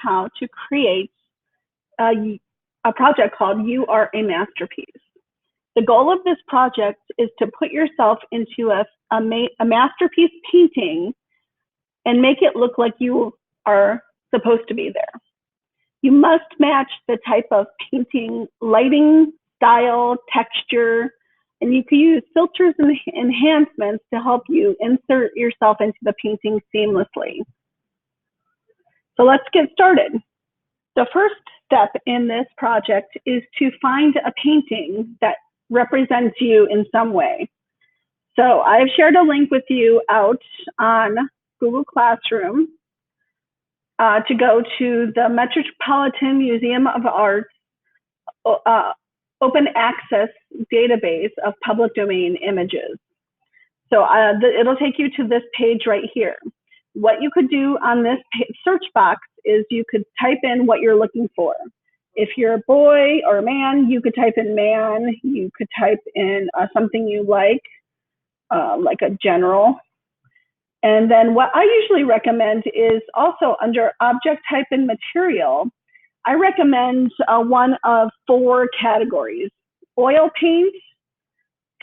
how to create a project called You Are a Masterpiece. The goal of this project is to put yourself into a masterpiece painting and make it look like you are supposed to be there. You must match the type of painting, lighting, style, texture, and you can use filters and enhancements to help you insert yourself into the painting seamlessly. So let's get started. The first step in this project is to find a painting that represents you in some way. So I've shared a link with you out on Google Classroom to go to the Metropolitan Museum of Art's open access database of public domain images. So it'll take you to this page right here. What you could do on this search box is you could type in what you're looking for. If you're a boy or a man, you could type in man. You could type in something you like a general. And then what I usually recommend is also under object type and material, I recommend one of 4 categories: oil paint,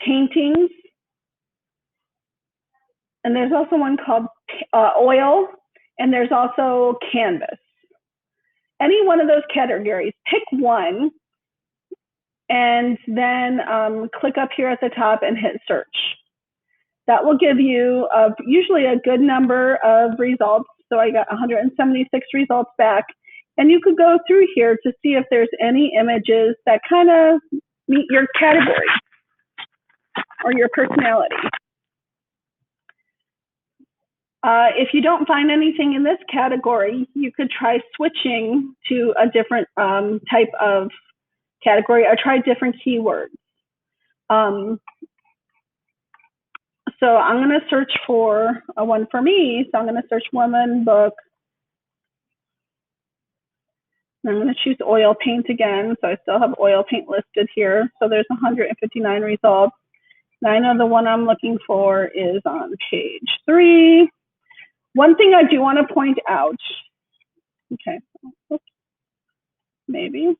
paintings, and there's also one called oil, and there's also canvas. Any one of those categories, pick one, and then click up here at the top and hit search. That will give you usually a good number of results. So I got 176 results back. And you could go through here to see if there's any images that kind of meet your category or your personality. If you don't find anything in this category, you could try switching to a different type of category or try different keywords. So I'm going to search for one for me. So I'm going to search woman, book. I'm going to choose oil paint again. So I still have oil paint listed here. So there's 159 results. Now I know the one I'm looking for is on page 3. One thing I do want to point out, okay, maybe,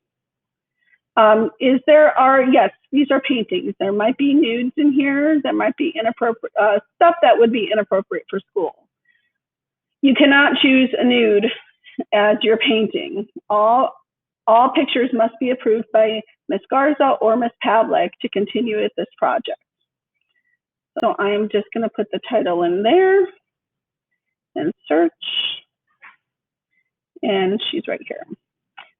is yes, these are paintings. There might be nudes in here. There might be inappropriate stuff that would be inappropriate for school. You cannot choose a nude as your painting. All pictures must be approved by Ms. Garza or Ms. Pavlik to continue with this project. So I am just going to put the title in there and search, and she's right here.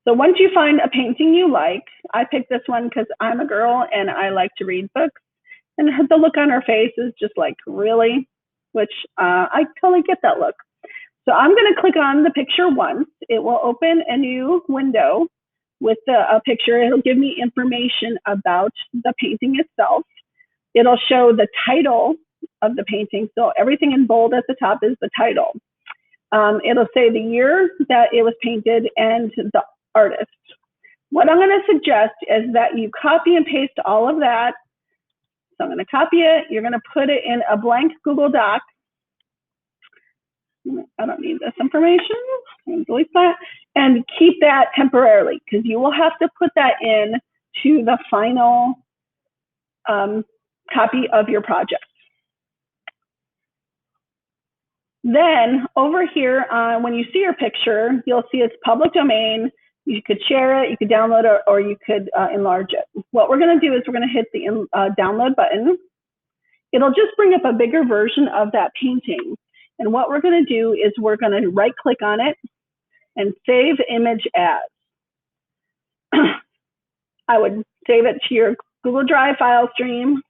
So once you find a painting you like, I picked this one because I'm a girl and I like to read books, and the look on her face is just like, really? Which I totally get that look. So I'm going to click on the picture once. It will open a new window with a picture. It'll give me information about the painting itself. It'll show the title of the painting. So everything in bold at the top is the title. It'll say the year that it was painted and the artist. What I'm going to suggest is that you copy and paste all of that. So I'm going to copy it. You're going to put it in a blank Google Doc. I don't need this information. I'm going to delete that and keep that temporarily, because you will have to put that in to the final copy of your project. Then over here, when you see your picture, you'll see it's public domain. You could share it, you could download it, or you could enlarge it. What we're going to do is we're going to hit the download button. It'll just bring up a bigger version of that painting. And what we're going to do is we're going to right click on it and save image as. I would save it to your Google Drive file stream.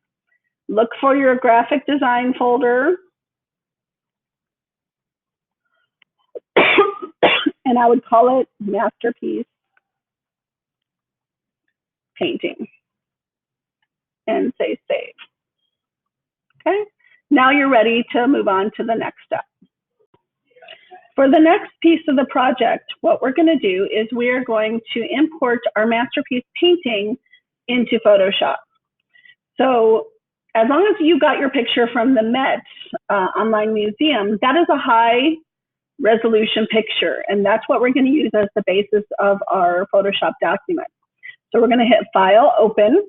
Look for your graphic design folder. And I would call it Masterpiece Painting and say save. Okay, now you're ready to move on to the next step. For the next piece of the project, what we're going to do is we are going to import our masterpiece painting into Photoshop. So as long as you got your picture from the Met Online Museum, that is a high resolution picture. And that's what we're going to use as the basis of our Photoshop document. So we're going to hit File, Open,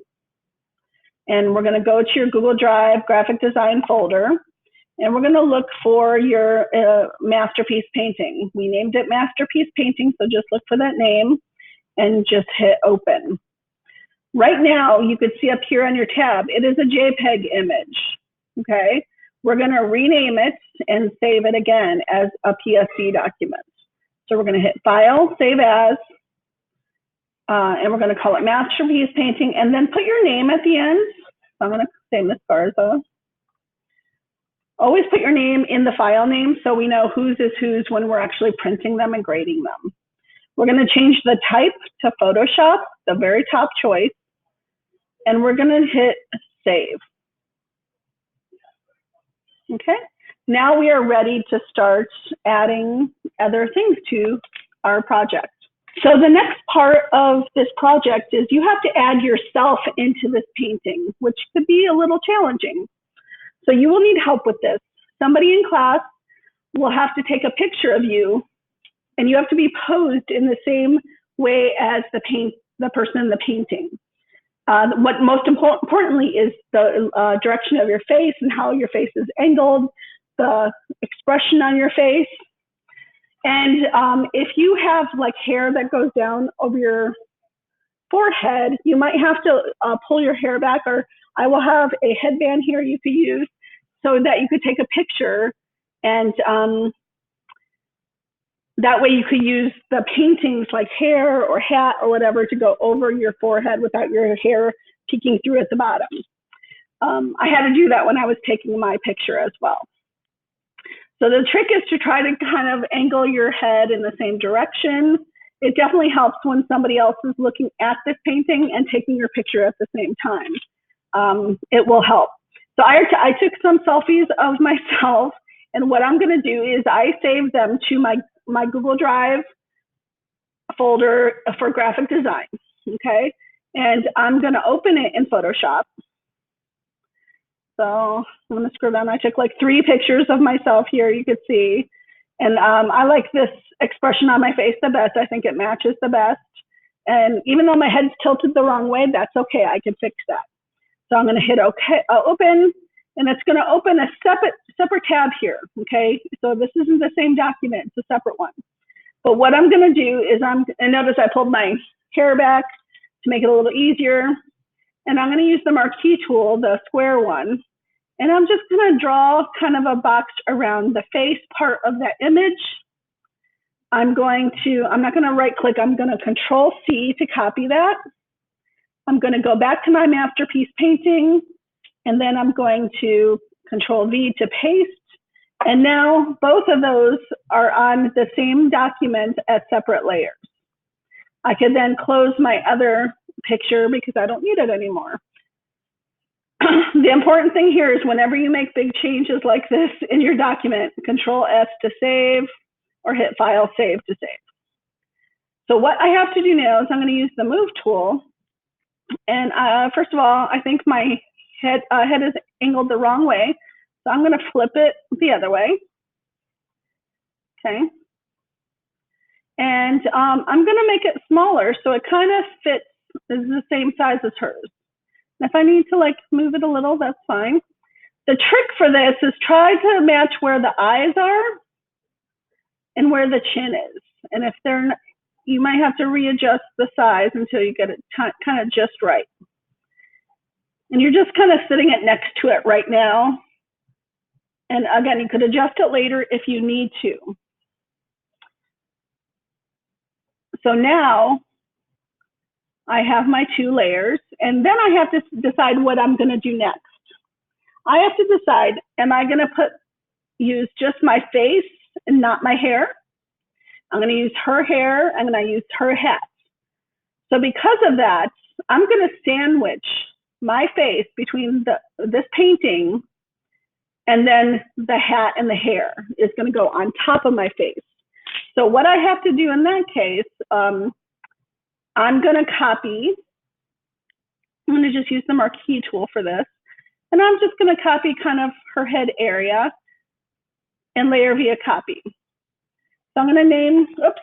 and we're going to go to your Google Drive graphic design folder, and we're going to look for your masterpiece painting. We named it Masterpiece Painting, so just look for that name and just hit Open. Right now, you could see up here on your tab, it is a JPEG image, okay? We're going to rename it and save it again as a PSD document. So we're going to hit File, Save As, and we're going to call it Masterpiece Painting, and then put your name at the end. So I'm going to say Miss Garza. Always put your name in the file name so we know whose is whose when we're actually printing them and grading them. We're going to change the type to Photoshop, the very top choice, and we're going to hit Save. Okay, now we are ready to start adding other things to our project. So the next part of this project is you have to add yourself into this painting, which could be a little challenging. So you will need help with this. Somebody in class will have to take a picture of you, and you have to be posed in the same way as the person in the painting. What most importantly is the direction of your face and how your face is angled, the expression on your face. And if you have like hair that goes down over your forehead, you might have to pull your hair back, or I will have a headband here you could use so that you could take a picture, and that way you could use the paintings like hair or hat or whatever to go over your forehead without your hair peeking through at the bottom. I had to do that when I was taking my picture as well. So the trick is to try to kind of angle your head in the same direction. It definitely helps when somebody else is looking at this painting and taking your picture at the same time. It will help. So I took some selfies of myself, and what I'm going to do is I saved them to my Google Drive folder for graphic design, okay? And I'm going to open it in Photoshop. So I'm going to scroll down. I took like 3 pictures of myself here, you could see. And I like this expression on my face the best. I think it matches the best. And even though my head's tilted the wrong way, that's okay. I can fix that. So I'm going to hit OK, open, and it's going to open a separate tab here, okay? So this isn't the same document, it's a separate one. But what I'm going to do is and notice I pulled my hair back to make it a little easier. And I'm going to use the marquee tool, the square one, and I'm just going to draw kind of a box around the face part of that image. I'm not going to right click, I'm going to Control C to copy that. I'm going to go back to my masterpiece painting, and then I'm going to Control V to paste. And now both of those are on the same document as separate layers. I could then close my other picture because I don't need it anymore. The important thing here is whenever you make big changes like this in your document, Control S to save, or hit File, Save to save. So what I have to do now is I'm going to use the Move tool. And first of all, I think my head is angled the wrong way. So I'm going to flip it the other way. Okay. And I'm going to make it smaller so it kind of fits, is the same size as hers. And if I need to like move it a little, that's fine. The trick for this is try to match where the eyes are and where the chin is. And if they're not, you might have to readjust the size until you get it kind of just right. And you're just kind of sitting it next to it right now. And again, you could adjust it later if you need to. So now I have my 2 layers, and then I have to decide what I'm going to do next. I have to decide, am I going to use just my face and not my hair? I'm going to use her hair, I'm going to use her hat. So because of that, I'm going to sandwich my face between this painting, and then the hat and the hair is going to go on top of my face. So what I have to do in that case, I'm going to copy. I'm going to just use the marquee tool for this. And I'm just going to copy kind of her head area and layer via copy. So I'm going to name, oops,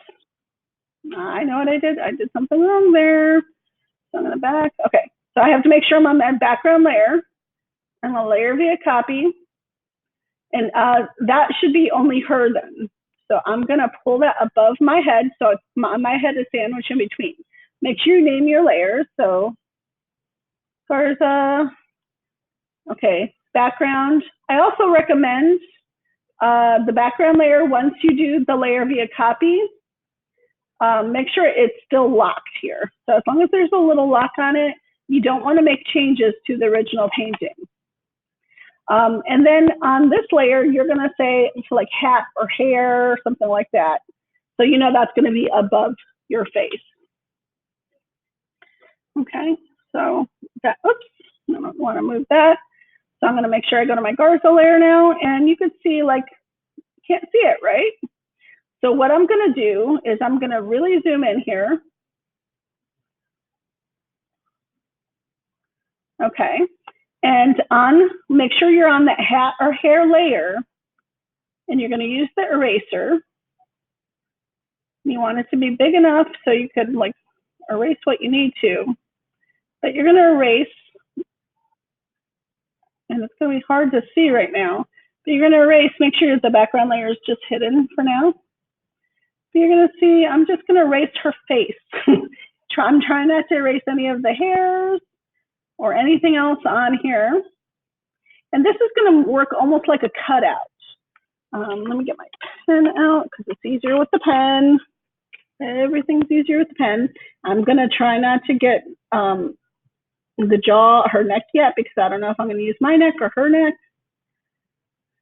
I know what I did. I did something wrong there. So I'm going to back. Okay. So I have to make sure I'm on that background layer. I'm going to layer via copy. And that should be only her then. So I'm going to pull that above my head. So my head is sandwiched in between. Make sure you name your layers. So Garza. Okay. Background. I also recommend the background layer, once you do the layer via copy, make sure it's still locked here. So as long as there's a little lock on it, you don't want to make changes to the original painting. And then on this layer, you're going to say like hat or hair or something like that. So you know that's going to be above your face. Okay, so that, oops, I don't want to move that. So I'm going to make sure I go to my Garza layer now, and you can see, like, can't see it, right? So what I'm going to do is I'm going to really zoom in here. Okay, and make sure you're on that hat or hair layer, and you're going to use the eraser. You want it to be big enough so you could like erase what you need to, but you're going to erase, and it's going to be hard to see right now, but you're going to erase, make sure the background layer is just hidden for now. But you're going to see, I'm just going to erase her face. I'm trying not to erase any of the hairs or anything else on here. And this is going to work almost like a cutout. Let me get my pen out because it's easier with the pen. Everything's easier with the pen. I'm going to try not to get the jaw, her neck yet, because I don't know if I'm going to use my neck or her neck.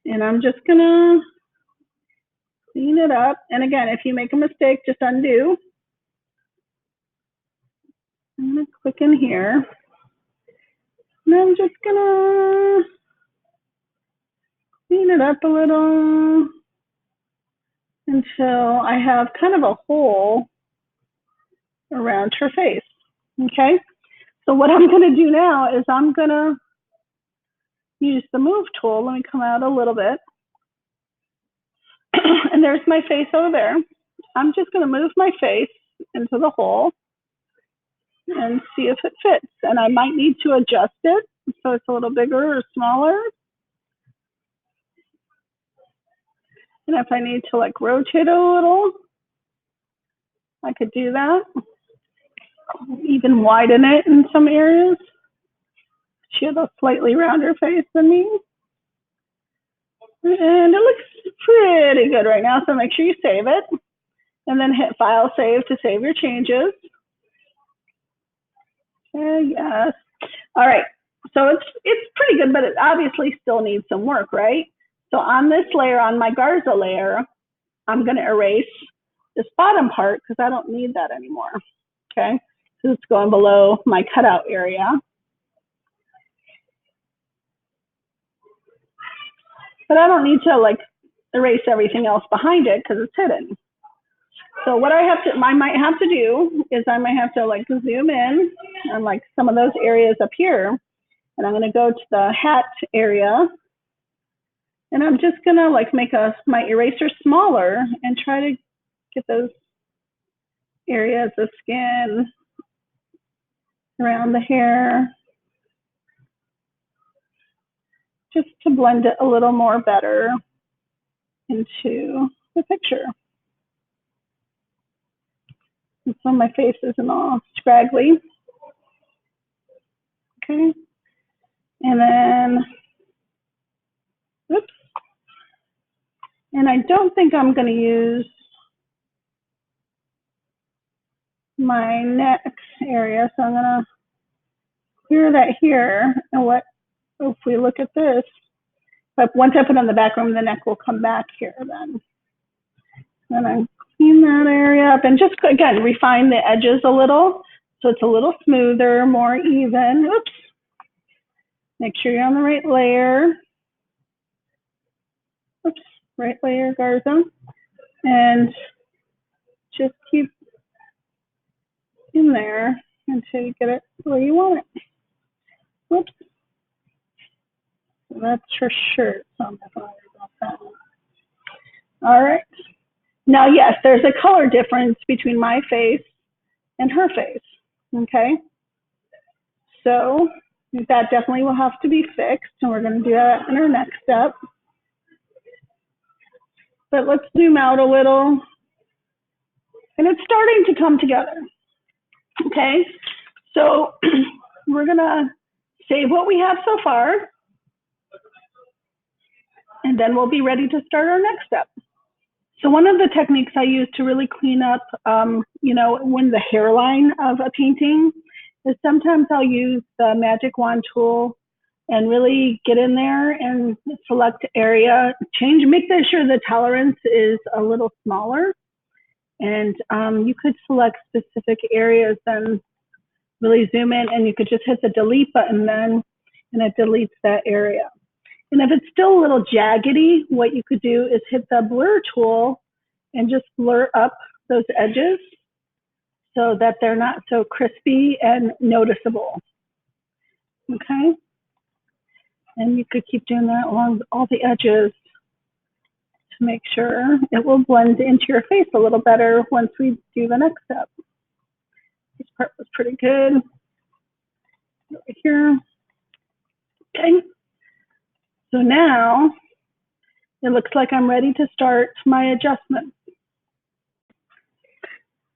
And I'm just going to clean it up. And again, if you make a mistake, just undo. I'm going to click in here. And I'm just going to clean it up a little until I have kind of a hole around her face. Okay, so what I'm going to do now is I'm going to use the move tool. Let me come out a little bit. And there's my face over there. I'm just going to move my face into the hole and see if it fits. And I might need to adjust it so it's a little bigger or smaller. And if I need to like rotate a little, I could do that. Even widen it in some areas. She has a slightly rounder face than me. And it looks pretty good right now, so make sure you save it. And then hit File Save to save your changes. Okay, yes. All right, so it's pretty good, but it obviously still needs some work, right? So on this layer, on my Garza layer, I'm going to erase this bottom part because I don't need that anymore. Okay, so it's going below my cutout area. But I don't need to like erase everything else behind it because it's hidden. So what I might have to do is I might have to like zoom in on like some of those areas up here. And I'm going to go to the hat area. And I'm just going to like make my eraser smaller and try to get those areas of skin around the hair, just to blend it a little more better into the picture. And so my face isn't all scraggly. Okay. And then, oops. And I don't think I'm going to use my neck area, so I'm going to clear that here. And if we look at this, but once I put on the background, the neck will come back here then. Then I clean that area up and just, again, refine the edges a little so it's a little smoother, more even. Oops. Make sure you're on the right layer. Oops, right layer, Garza. And just keep in there until you get it where you want it. Whoops. So that's her shirt, so I'm not worried about that. All right. Now, yes, there's a color difference between my face and her face, okay? So that definitely will have to be fixed, and we're going to do that in our next step. But let's zoom out a little, and it's starting to come together, okay? So we're going to save what we have so far, and then we'll be ready to start our next step. So one of the techniques I use to really clean up, when the hairline of a painting is sometimes I'll use the magic wand tool and really get in there and select area, make sure the tolerance is a little smaller. And you could select specific areas and really zoom in, and you could just hit the delete button then, and it deletes that area. And if it's still a little jaggedy, what you could do is hit the blur tool and just blur up those edges so that they're not so crispy and noticeable. Okay? And you could keep doing that along all the edges to make sure it will blend into your face a little better once we do the next step. This part was pretty good. Over here. Okay. So now it looks like I'm ready to start my adjustment.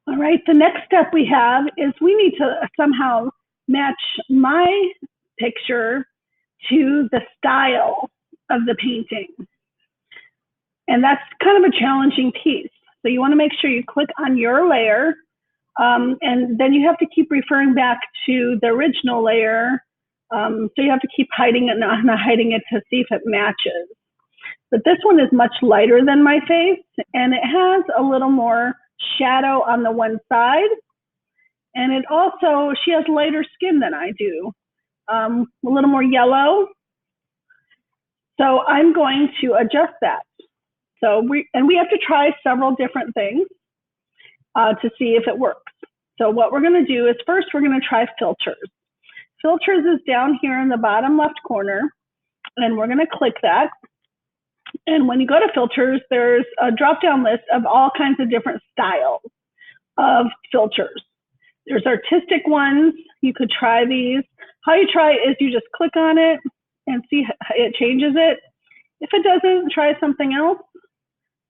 All right, the next step we have is we need to somehow match my picture to the style of the painting. And that's kind of a challenging piece. So you want to make sure you click on your layer, and then you have to keep referring back to the original layer. So you have to keep hiding it, not hiding it, to see if it matches. But this one is much lighter than my face, and it has a little more shadow on the one side. And it also, she has lighter skin than I do, a little more yellow. So I'm going to adjust that. So we have to try several different things to see if it works. So what we're going to do is first we're going to try filters. Filters is down here in the bottom left corner, and we're going to click that. And when you go to filters, there's a drop-down list of all kinds of different styles of filters. There's artistic ones. You could try these. How you try it is you just click on it and see it changes it. If it doesn't, try something else.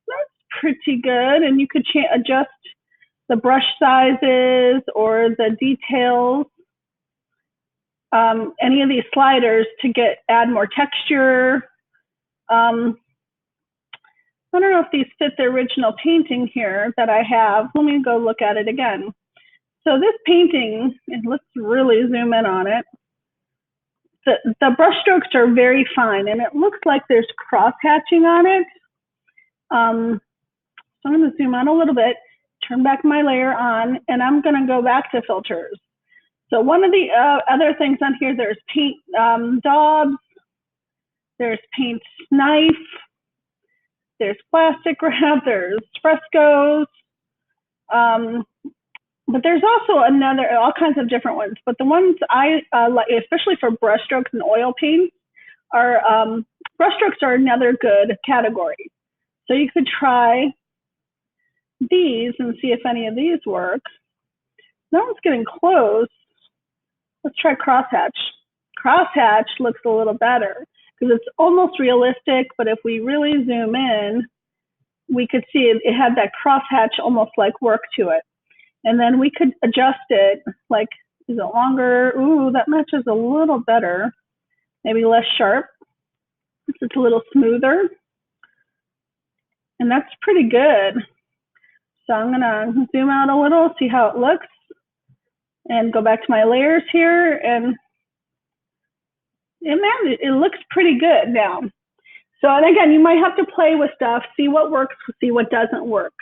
That's pretty good. And you could adjust the brush sizes or the details, any of these sliders to add more texture. I don't know if these fit the original painting here that I have. Let me go look at it again. So this painting, let's really zoom in on it. The brush strokes are very fine, and it looks like there's cross hatching on it. So I'm going to zoom out a little bit, turn back my layer on, and I'm going to go back to filters. So one of the other things on here, there's paint daubs, there's paint knife, there's plastic wrap, there's frescoes, but there's also all kinds of different ones. But the ones I like, especially for brush strokes and oil paints, are brush strokes are another good category. So you could try these and see if any of these work. That one's getting close. Let's try crosshatch. Crosshatch looks a little better because it's almost realistic, but if we really zoom in, we could see it had that crosshatch almost like work to it. And then we could adjust it, like, is it longer? Ooh, that matches a little better. Maybe less sharp. It's a little smoother. And that's pretty good. So I'm gonna zoom out a little, see how it looks, and go back to my layers here, and it looks pretty good now. So, and again, you might have to play with stuff, see what works, see what doesn't work.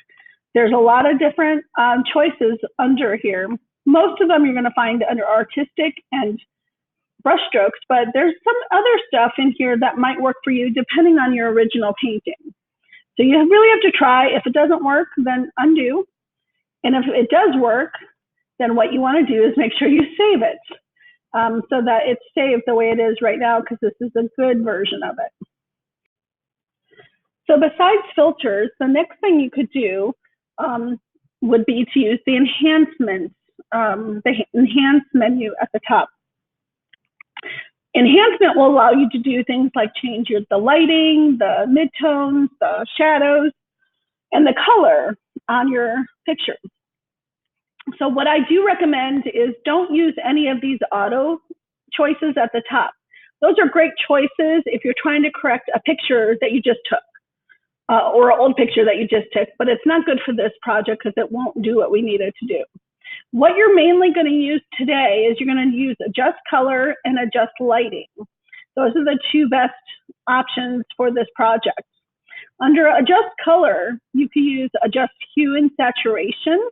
There's a lot of different choices under here. Most of them you're going to find under artistic and brush strokes, but there's some other stuff in here that might work for you depending on your original painting. So you really have to try. If it doesn't work, then undo. And if it does work, then what you want to do is make sure you save it so that it's saved the way it is right now, because this is a good version of it. So besides filters, the next thing you could do would be to use the enhancements, the enhance menu at the top. Enhancement will allow you to do things like change the lighting, the midtones, the shadows, and the color on your picture. So what I do recommend is don't use any of these auto choices at the top. Those are great choices if you're trying to correct a picture that you just took. Or an old picture that you just took, but it's not good for this project because it won't do what we need it to do. What you're mainly going to use today is you're going to use adjust color and adjust lighting. Those are the two best options for this project. Under adjust color, you can use adjust hue and saturation.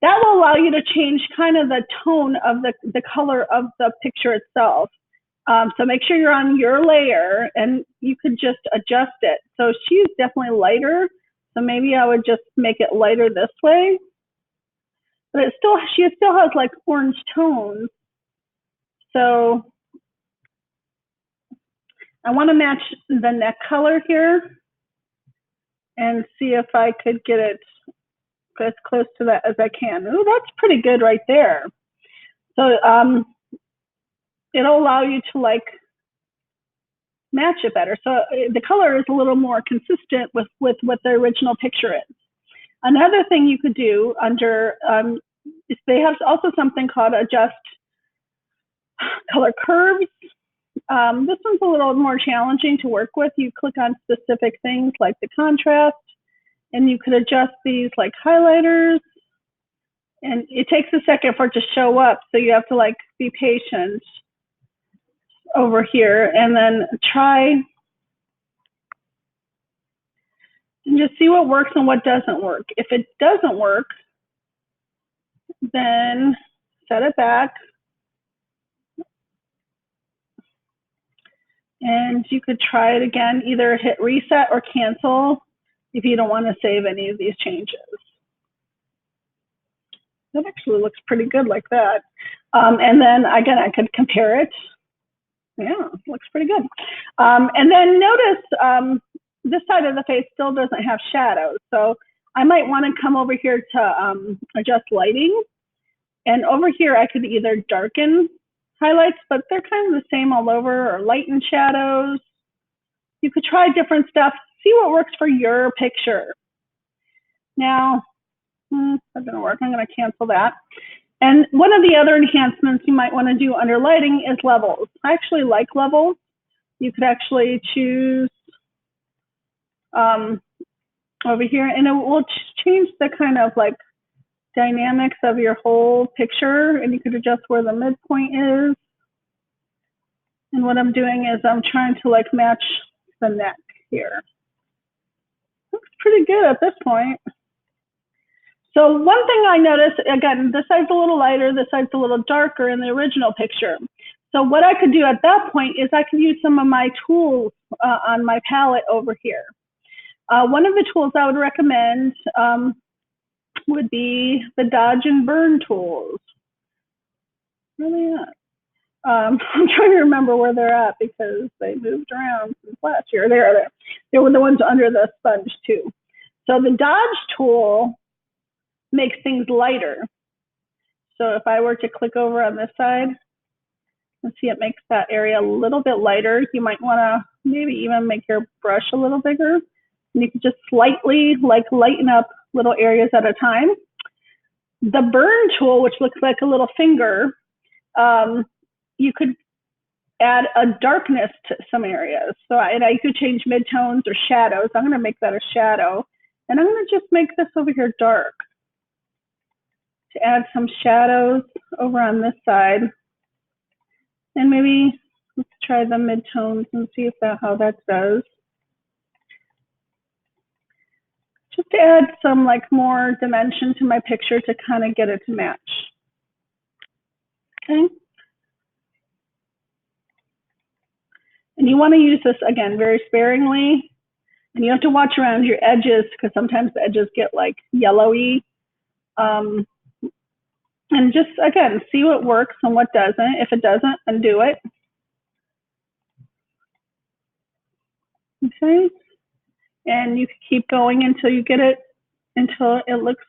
That will allow you to change kind of the tone of the color of the picture itself. So make sure you're on your layer and you could just adjust it. So she's definitely lighter. So maybe I would just make it lighter this way. But she still has like orange tones. So I want to match the neck color here and see if I could get it as close to that as I can. Ooh, that's pretty good right there. So it'll allow you to like match it better. So the color is a little more consistent with what the original picture is. Another thing you could do under, they have also something called adjust color curves. This one's a little more challenging to work with. You click on specific things like the contrast, and you could adjust these like highlighters. And it takes a second for it to show up, so you have to like be patient over here and then try and just see what works and what doesn't work. If it doesn't work, then set it back. And you could try it again, either hit reset or cancel if you don't want to save any of these changes. That actually looks pretty good like that. And then again, I could compare it. Yeah, looks pretty good. And then notice this side of the face still doesn't have shadows. So I might want to come over here to adjust lighting. And over here, I could either darken highlights, but they're kind of the same all over, or lighten shadows. You could try different stuff, see what works for your picture. Now, that didn't work. I'm going to cancel that. And one of the other enhancements you might want to do under lighting is levels. I actually like levels. You could actually choose over here, and it will change the kind of like dynamics of your whole picture, and you could adjust where the midpoint is. And what I'm doing is I'm trying to like match the neck here. Looks pretty good at this point. So one thing I noticed, again, this side's a little lighter, this side's a little darker in the original picture. So what I could do at that point is I could use some of my tools on my palette over here. One of the tools I would recommend would be the dodge and burn tools. Really not. I'm trying to remember where they're at because they moved around since last year. There. They were the ones under the sponge too. So the dodge tool makes things lighter. So if I were to click over on this side, and see, it makes that area a little bit lighter. You might want to maybe even make your brush a little bigger. And you can just slightly like lighten up little areas at a time. The burn tool, which looks like a little finger, you could add a darkness to some areas. So I could change midtones or shadows. I'm going to make that a shadow. And I'm going to just make this over here dark to add some shadows over on this side. And maybe let's try the midtones and see if how that does. Just to add some like more dimension to my picture to kind of get it to match. Okay. And you want to use this, again, very sparingly. And you have to watch around your edges because sometimes the edges get like yellowy. And just, again, see what works and what doesn't. If it doesn't, undo it. Okay. And you can keep going until you get it, until it looks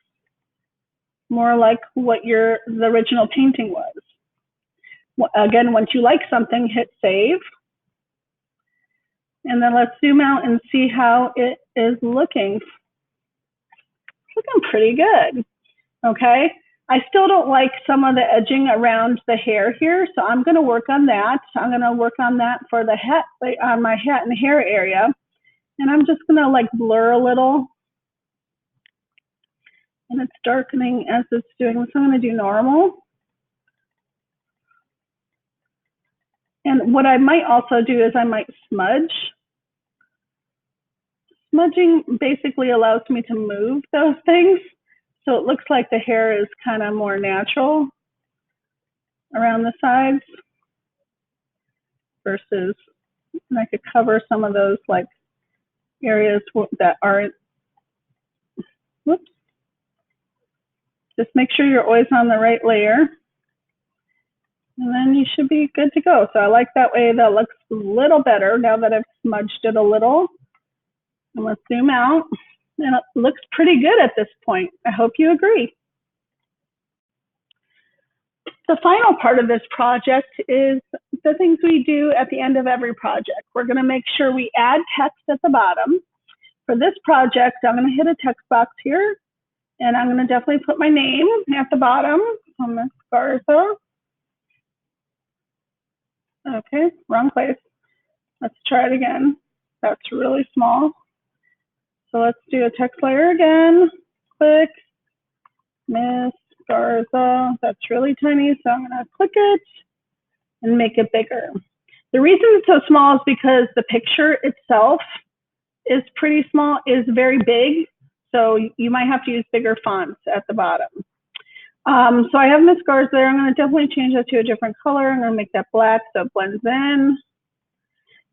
more like what the original painting was. Again, once you like something, hit save. And then let's zoom out and see how it is looking. It's looking pretty good, okay? I still don't like some of the edging around the hair here, so I'm gonna work on that. I'm gonna work on that for the hat, on my hat and hair area. And I'm just gonna like blur a little. And it's darkening as it's doing, so I'm gonna do normal. And what I might also do is I might smudge. Smudging basically allows me to move those things, so it looks like the hair is kind of more natural around the sides versus, and I could cover some of those like areas that aren't, whoops. Just make sure you're always on the right layer. And then you should be good to go. So I like that way. That looks a little better now that I've smudged it a little. And let's zoom out. And it looks pretty good at this point. I hope you agree. The final part of this project is the things we do at the end of every project. We're going to make sure we add text at the bottom. For this project, I'm going to hit a text box here. And I'm going to definitely put my name at the bottom. I'm Miss Garza. Okay, wrong place. Let's try it again. That's really small. So let's do a text layer again. Click, Miss Garza. That's really tiny, so I'm gonna click it and make it bigger. The reason it's so small is because the picture itself is pretty small, is very big. So you might have to use bigger fonts at the bottom. So I have Miss Garza there. I'm gonna definitely change that to a different color. I'm gonna make that black so it blends in.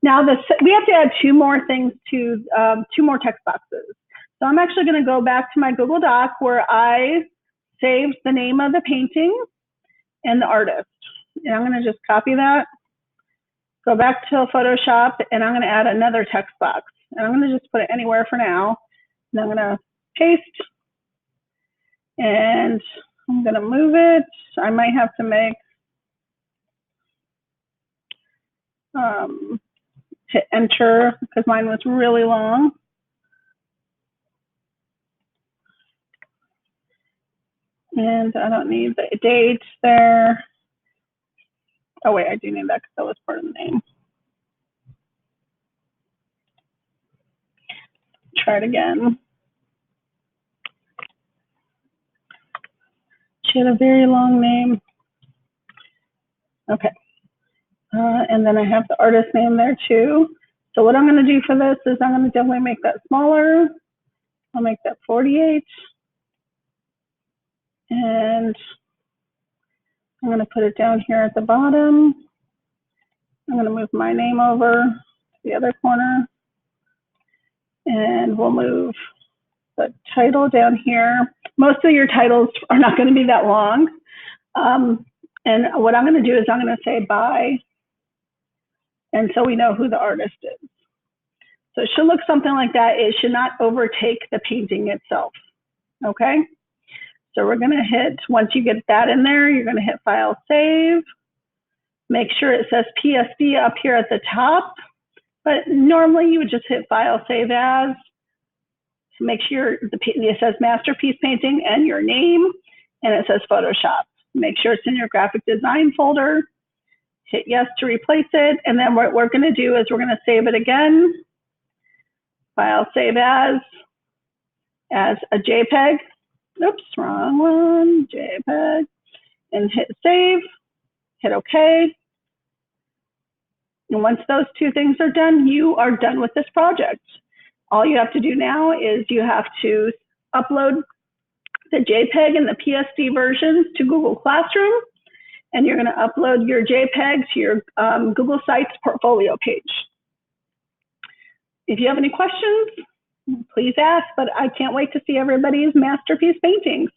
Now we have to add two more things to, two more text boxes. So I'm actually gonna go back to my Google Doc where I saved the name of the painting and the artist. And I'm gonna just copy that, go back to Photoshop, and I'm gonna add another text box. And I'm gonna just put it anywhere for now. And I'm gonna paste, and I'm gonna move it. I might have to make, hit enter because mine was really long. And I don't need the date there. Oh wait, I do need that because that was part of the name. Try it again. She had a very long name. Okay. And then I have the artist name there too. So what I'm going to do for this is I'm going to definitely make that smaller. I'll make that 48. And I'm going to put it down here at the bottom. I'm going to move my name over to the other corner. And we'll move the title down here. Most of your titles are not going to be that long. And what I'm going to do is I'm going to say by. And so we know who the artist is. So it should look something like that. It should not overtake the painting itself. Okay. So we're going to hit, once you get that in there, you're going to hit File, Save. Make sure it says PSD up here at the top. But normally you would just hit File, Save As. So make sure it says Masterpiece Painting and your name, and it says Photoshop. Make sure it's in your graphic design folder. Hit yes to replace it. And then what we're going to do is we're going to save it again. File, Save As a JPEG. Oops, wrong one, JPEG. And hit Save, hit OK. And once those two things are done, you are done with this project. All you have to do now is you have to upload the JPEG and the PSD versions to Google Classroom, and you're going to upload your JPEG to your Google Sites portfolio page. If you have any questions, please ask, but I can't wait to see everybody's masterpiece paintings.